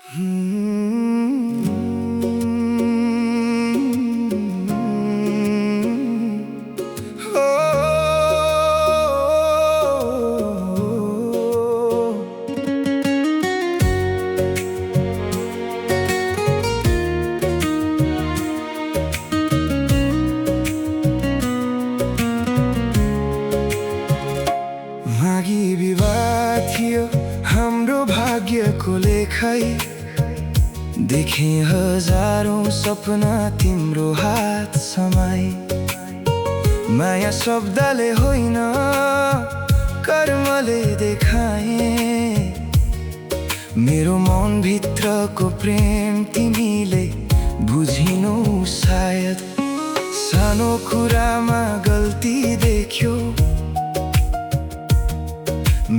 मागी विवाह थियो हाम्रो भाग्यको लेखै। देखे हजारौं सपना तिम्रो हात समाई। माया शब्दले होइन कर्मले देखाए। मेरो मन भित्रको प्रेम तिमीले बुझिनौ सायद। सानो कुरामा गल्ती देख्यो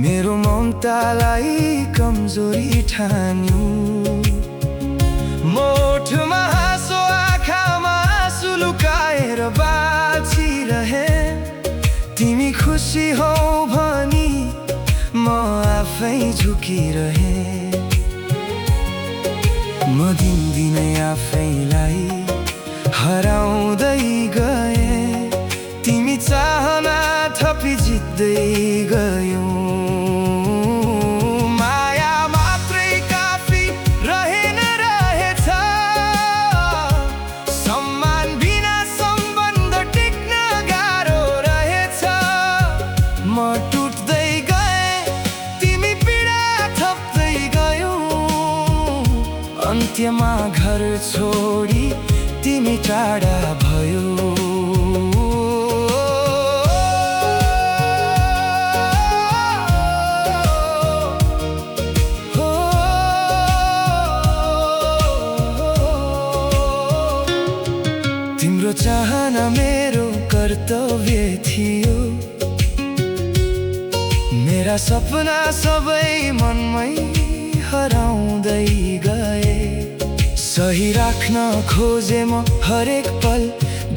मेरो ममतालाई कमजोरी ठान्यो। मोठमा हाँसो आँखामा आँसु लुकाएर बाँचिरहे। तिमी खुसी हौ भनी म आफै झुकिरहे। म दिनदिनै आफैलाई हराउँदै गए। तिमी चाहना थपी जित्दै गयौ। अन्त्यमा घर छोडी तिमी टाढा भयो। तिम्रो चाहना मेरो कर्तव्य थियो। मेरा सपना सबै मनमै हराउँदै गए। सही राख्न खोजे म हरेक पल।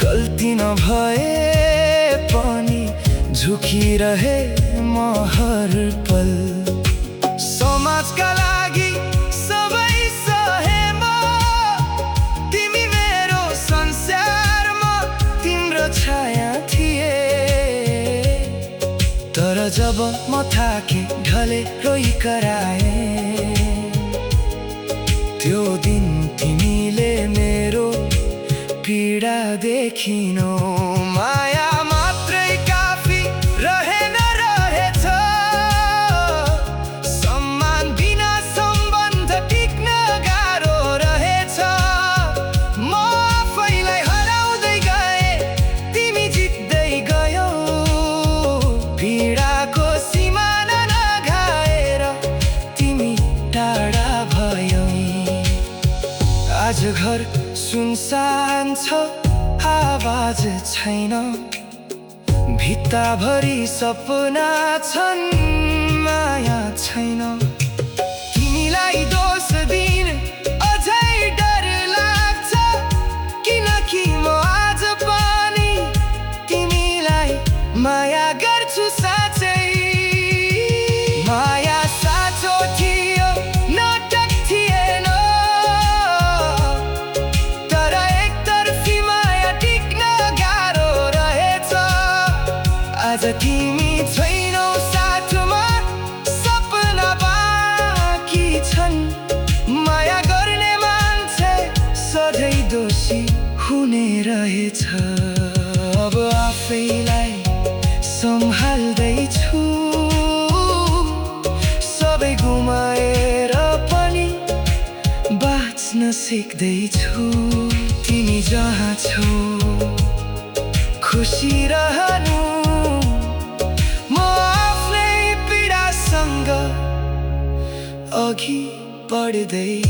गल्ती नभए पनि झुकिरहे म हर पल। समाजका लागि सबै सहे म। तिमी मेरो संसार म तिम्रो छाया थिए। तर जब म थाके ढले रोइ कराए। त्यो दिन तिमीले मेरो पीडा देखिनौ। माया मात्रै काफी रहेन रहेछ। सम्मान बिना सम्बन्ध टिक्न गाह्रो रहेछ। म आफैलाई हराउँदै गए। तिमी जित्दै गयौ। पीडाको सीमा नघाएर तिमी टाढा भयौ। आज घर सुनसान छ आवाज छैन। भित्ताभरि सपना छन् माया छैन। तिमीलाई दोष दिन अझै डर लाग्छ। किनकि म आज पनि तिमीलाई माया गर्छु साँच्चै। माया साँचो थियो नाटक थिएन। आज तिमी छैनौ साथमा सपना बाँकी छन्। माया गर्ने मान्छे सधैँ दोषी हुने रहेछ। अब आफैलाई सम्हाल्दैछु। सबै गुमाएर पनि बाँच्न सिक्दैछु। तिमी जहाँ छौ खुसी रहनु। अघि बढ्दै